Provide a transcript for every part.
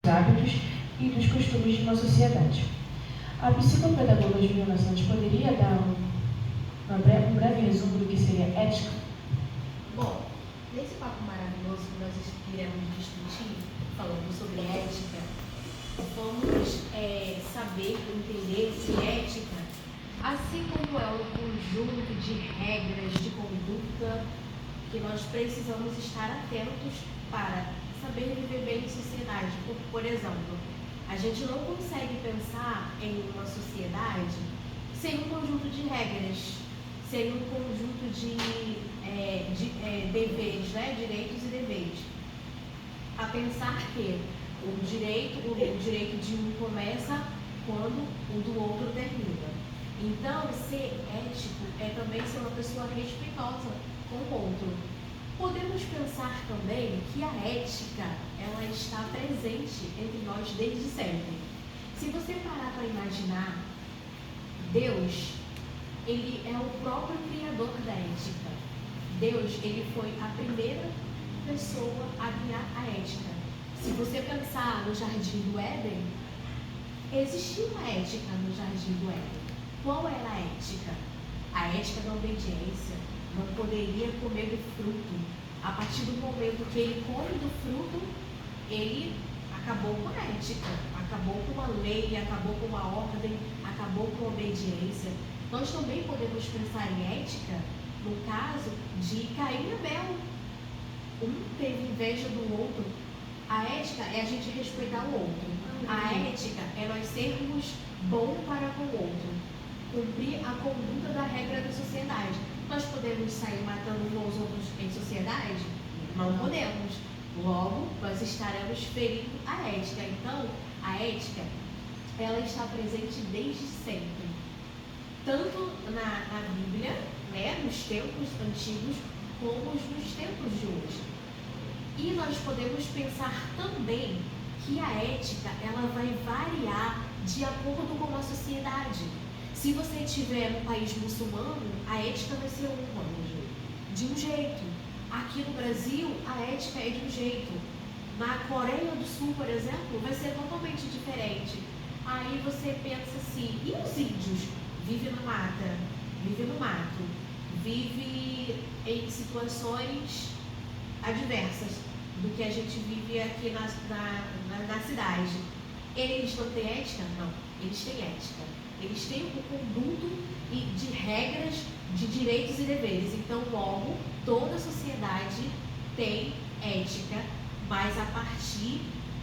hábitos e dos costumes de uma sociedade. A psicopedagoga Juliana Santos poderia dar um breve resumo do que seria ética? Bom, nesse papo maravilhoso que nós iremos discutir, falando sobre ética, vamos saber, entender que ética, assim como é um conjunto de regras de conduta que nós precisamos estar atentos para saber viver bem em sociedade. Por exemplo, a gente não consegue pensar em uma sociedade sem um conjunto de regras, sem um conjunto de deveres, né? Direitos e deveres. A pensar que o direito de um começa quando o do outro termina. Então, ser ético é também ser uma pessoa respeitosa com o outro. Podemos pensar também que a ética, ela está presente entre nós desde sempre. Se você parar para imaginar, Deus, ele é o próprio criador da ética. Deus, ele foi a primeira pessoa a criar a ética. Se você pensar no Jardim do Éden, existia uma ética no Jardim do Éden. Qual era a ética? A ética da obediência. Não poderia comer do fruto. A partir do momento que ele come do fruto, ele acabou com a ética, acabou com uma lei, acabou com uma ordem, acabou com a obediência. Nós também podemos pensar em ética no caso de Caim e Abel. Um teve inveja do outro. A ética é a gente respeitar o outro. A ética é nós sermos bons para com o outro. Cumprir a conduta da regra da sociedade. Nós podemos sair matando uns aos outros em sociedade? Não podemos. Logo, nós estaremos ferindo a ética. Então, a ética, ela está presente desde sempre. Tanto na Bíblia, né, nos tempos antigos, como nos tempos de hoje. E nós podemos pensar também que a ética, ela vai variar de acordo com a sociedade. Se você estiver num país muçulmano, a ética vai ser de um jeito. Aqui no Brasil, a ética é de um jeito. Na Coreia do Sul, por exemplo, vai ser totalmente diferente. Aí você pensa assim, e os índios? Vive na mata, vive no mato, vive em situações adversas do que a gente vive aqui na cidade. Eles não têm ética? Não, eles têm ética. Eles têm um conjunto de regras, de direitos e deveres. Então, logo, toda a sociedade tem ética, mas a partir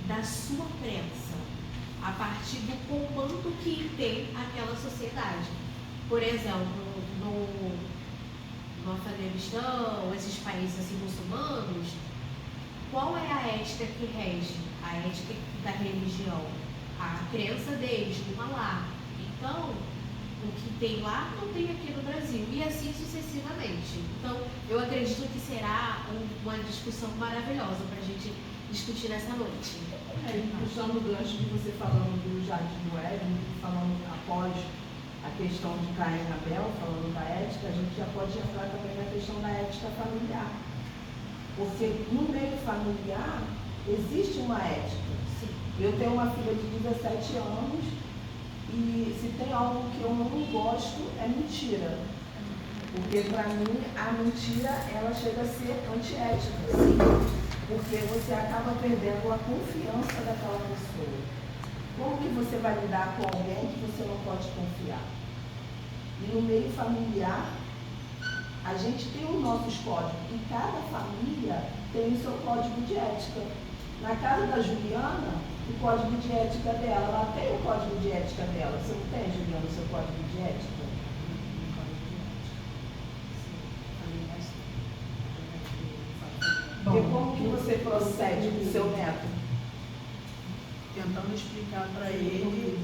da sua crença, a partir do comando que tem aquela sociedade. Por exemplo, no Afeganistão, esses países assim, muçulmanos, qual é a ética que rege? A ética da religião, a crença deles, do Alá. Então, o que tem lá não tem aqui no Brasil, e assim sucessivamente. Então, eu acredito que será uma discussão maravilhosa para a gente discutir nessa noite. Puxando o gancho de você falando do Jardim do Éden, falando após a questão de Caim e Abel, falando da ética, a gente já pode entrar também na questão da ética familiar. Porque no meio familiar existe uma ética. Sim. Eu tenho uma filha de 17 anos e se tem algo que eu não gosto é mentira. Porque para mim a mentira ela chega a ser antiética. Sim. Porque você acaba perdendo a confiança daquela pessoa. Como que você vai lidar com alguém que você não pode confiar? E no meio familiar, a gente tem os nossos códigos. E cada família tem o seu código de ética. Na casa da Juliana, o código de ética dela, ela tem o código de ética dela. Você não tem, Juliana, o seu código de ética? E como que você procede com o seu neto? Tentando explicar para ele,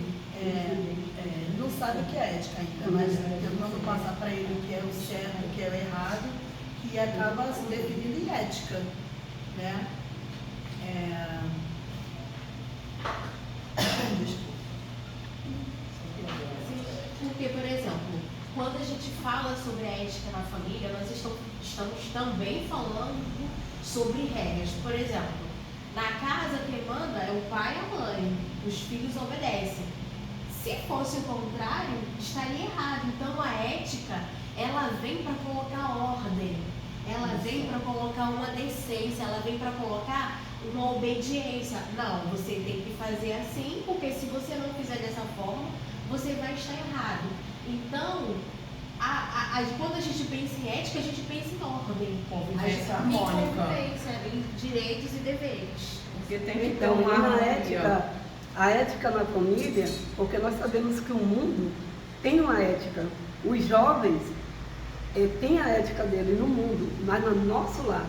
não sabe o que é ética ainda, mas tentando passar para ele o que é o certo, o que é o errado, que acaba se definindo em ética, né? Porque, por exemplo, quando a gente fala sobre a ética na família, nós estamos também falando sobre regras. Por exemplo, na casa quem manda é o pai e a mãe. os filhos obedecem. Se fosse o contrário, estaria errado. Então a ética, ela vem para colocar ordem, ela vem para colocar uma decência, ela vem para colocar uma obediência. Não, você tem que fazer assim, porque se você não fizer dessa forma, você vai estar errado. Então, quando a gente pensa em ética, a gente pensa em ordem, Convivência em harmônica. convivência, em direitos e deveres. Porque tem que ter Então, uma e na harmonia. ética, a ética na família, porque nós sabemos que o mundo tem uma ética. Os jovens têm a ética dele no mundo, mas no nosso lar,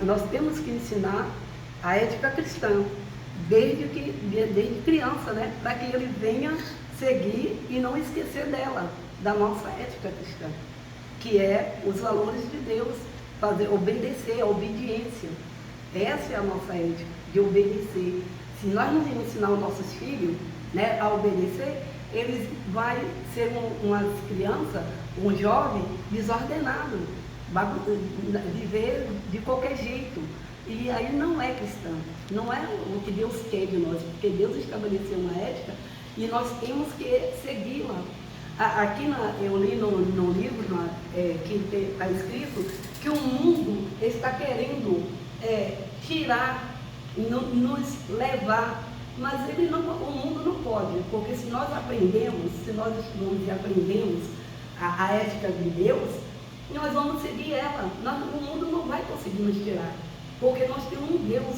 nós temos que ensinar a ética cristã, desde criança, né? Para que ele venha seguir e não esquecer dela, da nossa ética cristã, que é os valores de Deus, obedecer, a obediência. Essa é a nossa ética, de obedecer. Se nós não ensinar os nossos filhos, né, a obedecer, eles vão ser uma criança, um jovem desordenado, vai viver de qualquer jeito. E aí não é cristão, não é o que Deus quer de nós, porque Deus estabeleceu uma ética e nós temos que segui-la. Aqui eu li no livro que está escrito que o mundo está querendo tirar, nos levar, mas o mundo não pode, porque se nós aprendemos, se nós estudamos e aprendemos a ética de Deus, nós vamos seguir ela. O mundo não vai conseguir nos tirar, porque nós temos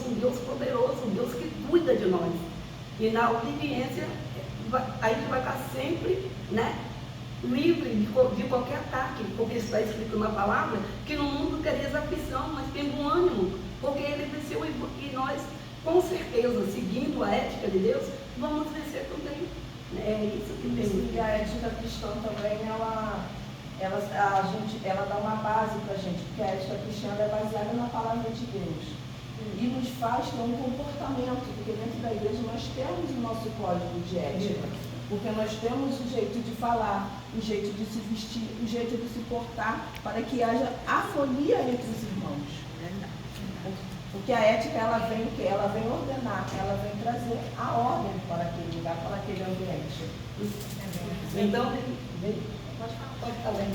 um Deus poderoso, um Deus que cuida de nós. E na obediência, a gente vai estar sempre, né, livre de qualquer ataque, porque está escrito na palavra que no mundo tereis aflição, mas tendo um ânimo, porque ele venceu e nós, com certeza, seguindo a ética de Deus, vamos vencer também. É isso que temos. E a ética cristã também, ela dá uma base para a gente, porque a ética cristã é baseada na palavra de Deus. E nos faz ter um comportamento, porque dentro da igreja nós temos o nosso código de ética. Porque nós temos o jeito de falar, o jeito de se vestir, o jeito de se portar, para que haja harmonia entre os irmãos. Porque a ética, ela vem ordenar, ela vem trazer a ordem para aquele lugar, para aquele ambiente. Então, pode falar.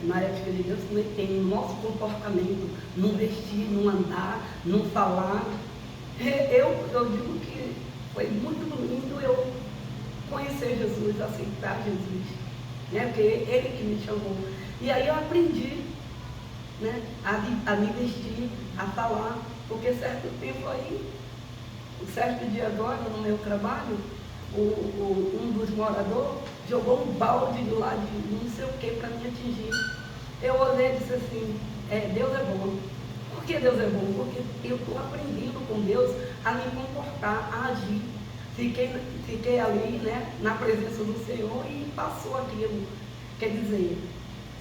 Na ética de Deus tem o nosso comportamento, no vestir, no andar, no falar. Eu digo que foi muito lindo eu conhecer Jesus, aceitar Jesus, né? Porque ele que me chamou. E aí eu aprendi, né, a me vestir, a falar, porque certo tempo aí, certo dia agora no meu trabalho, um dos moradores jogou um balde do lado de não sei o que para me atingir. Eu olhei e disse assim, Deus é bom. Por que Deus é bom? Porque eu estou aprendendo com Deus a me comportar, a agir. Fiquei ali, né, na presença do Senhor e passou aquilo. Quer dizer,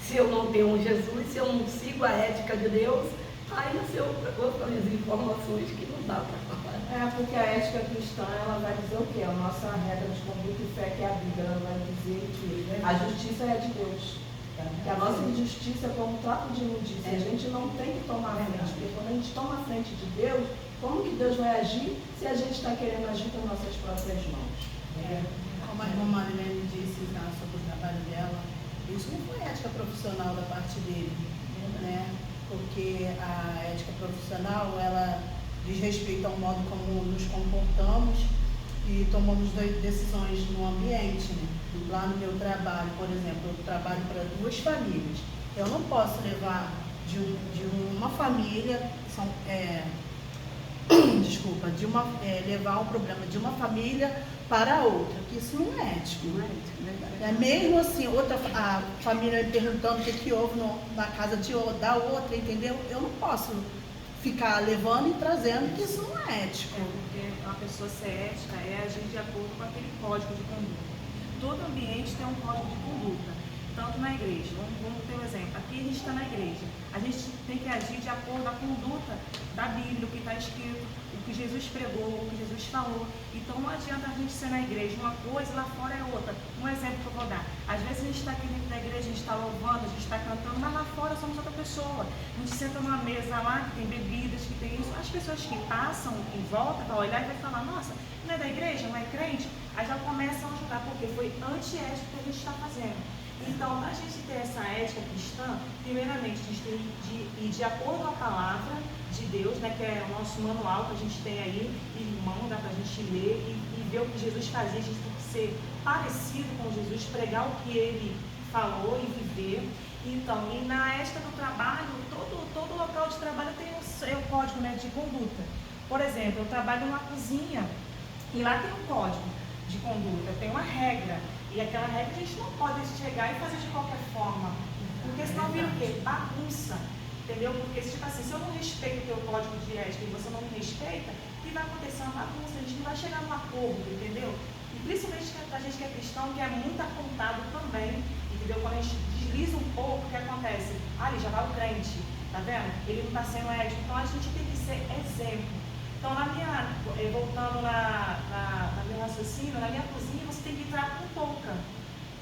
se eu não tenho Jesus, se eu não sigo a ética de Deus, aí eu vou fazer informações que não dá para falar. Porque a ética cristã, ela vai dizer o quê? A nossa regra de conduta e fé, que é a Bíblia, ela vai dizer que a justiça é de Deus. Que a nossa injustiça é como um trapo de imundícia. A gente não tem que tomar a frente, porque quando a gente toma a frente de Deus, como que Deus vai agir se a gente está querendo agir com nossas próprias mãos? Como a irmã Marilene disse sobre o trabalho dela, isso não foi ética profissional da parte dele, né? Porque a ética profissional, ela diz respeito ao modo como nos comportamos e tomamos decisões no ambiente, né? Lá no meu trabalho, por exemplo, eu trabalho para 2 famílias. Eu não posso levar de uma família, levar um problema de uma família para outra, que isso não é ético. Não é ético, verdade. Mesmo assim, a família me perguntando o que houve na casa da outra, entendeu? Eu não posso ficar levando e trazendo, que isso não é ético. Porque uma pessoa ser ética é agir de acordo com aquele código de conduta. Todo ambiente tem um código de conduta, tanto na igreja. Vamos ter um exemplo. Aqui a gente está na igreja. A gente tem que agir de acordo com a conduta da Bíblia, o que está escrito, o que Jesus pregou, o que Jesus falou. Então não adianta a gente ser na igreja uma coisa e lá fora é outra. Um exemplo que eu vou dar. Às vezes a gente está aqui dentro da igreja, a gente está louvando, a gente está cantando, mas lá fora somos outra pessoa. A gente senta numa mesa lá que tem bebidas, que tem isso. As pessoas que passam em volta vão olhar e vai falar, nossa, não é da igreja, não é crente? Aí já começam a julgar, porque foi antiético que a gente está fazendo. Então, para a gente ter essa ética cristã, primeiramente a gente tem de ir de acordo com a palavra de Deus, né, que é o nosso manual que a gente tem aí, irmão, dá para a gente ler e ver o que Jesus fazia. A gente tem que ser parecido com Jesus, pregar o que ele falou e viver. Então, e na ética do trabalho, todo local de trabalho tem o seu código, né, de conduta. Por exemplo, eu trabalho numa cozinha e lá tem um código de conduta, tem uma regra. E aquela regra a gente não pode chegar e fazer de qualquer forma, porque senão vira o quê? Bagunça, entendeu? Porque tipo assim, se eu não respeito o teu código de ética e você não me respeita, o que vai acontecer? Uma bagunça, a gente não vai chegar num acordo, entendeu? E principalmente a gente que é cristão, que é muito apontado também, entendeu? Quando a gente desliza um pouco, o que acontece? Ah, ali já vai o crente, tá vendo? Ele não está sendo ético, então a gente tem que ser exemplo. Então, voltando na meu raciocínio, na minha cozinha você tem que entrar com touca.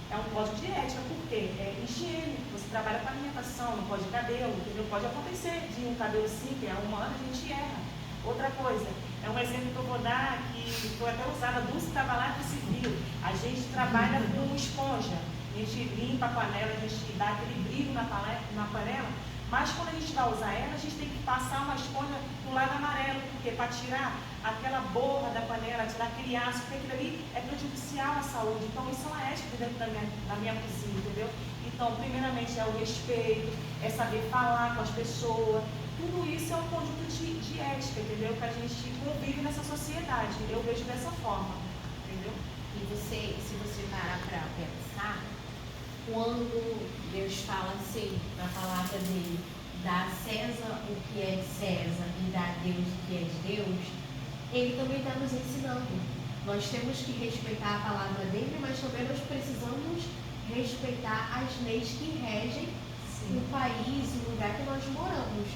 É um código de ética, porque é higiene, você trabalha com alimentação, não pode cabelo, entendeu? Pode acontecer de um cabelo sim, que é humano, a gente erra. Outra coisa, é um exemplo que eu vou dar, que foi até usado, a Dulce estava lá para civil. A gente trabalha com esponja, a gente limpa a panela, a gente dá aquele brilho na panela. Mas quando a gente vai usar ela, a gente tem que passar uma esponja do lado amarelo, porque para tirar aquela borra da panela, tirar aquele aço, porque aquilo ali é prejudicial à saúde. Então isso é uma ética dentro da minha cozinha, entendeu? Então, primeiramente é o respeito, é saber falar com as pessoas. Tudo isso é um conjunto de ética, entendeu? Que a gente convive nessa sociedade. Eu vejo dessa forma, entendeu? E se você parar para pensar, quando Deus fala assim, na palavra dele, dá a César o que é de César e dá a Deus o que é de Deus, ele também está nos ensinando. Nós temos que respeitar a palavra dele, mas também nós precisamos respeitar as leis que regem o país, o lugar que nós moramos.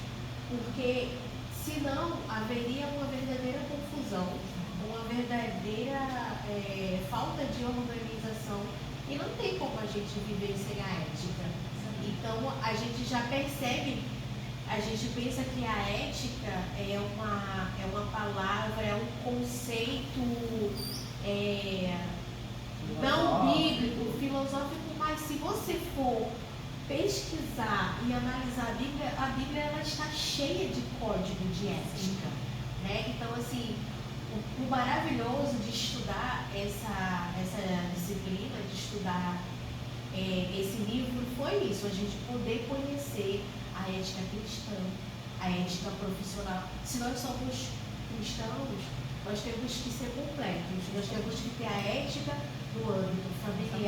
Porque senão haveria uma verdadeira confusão, uma verdadeira falta de organização. E não tem como a gente viver sem a ética. Então, a gente já percebe, a gente pensa que a ética é uma palavra, é um conceito não bíblico, filosófico, mas se você for pesquisar e analisar a Bíblia ela está cheia de código de ética. Né? Então, assim, o maravilhoso de estudar essa disciplina, de estudar esse livro, foi isso, a gente poder conhecer a ética cristã, a ética profissional. Se nós somos cristãos, nós temos que ser completos, nós temos que ter a ética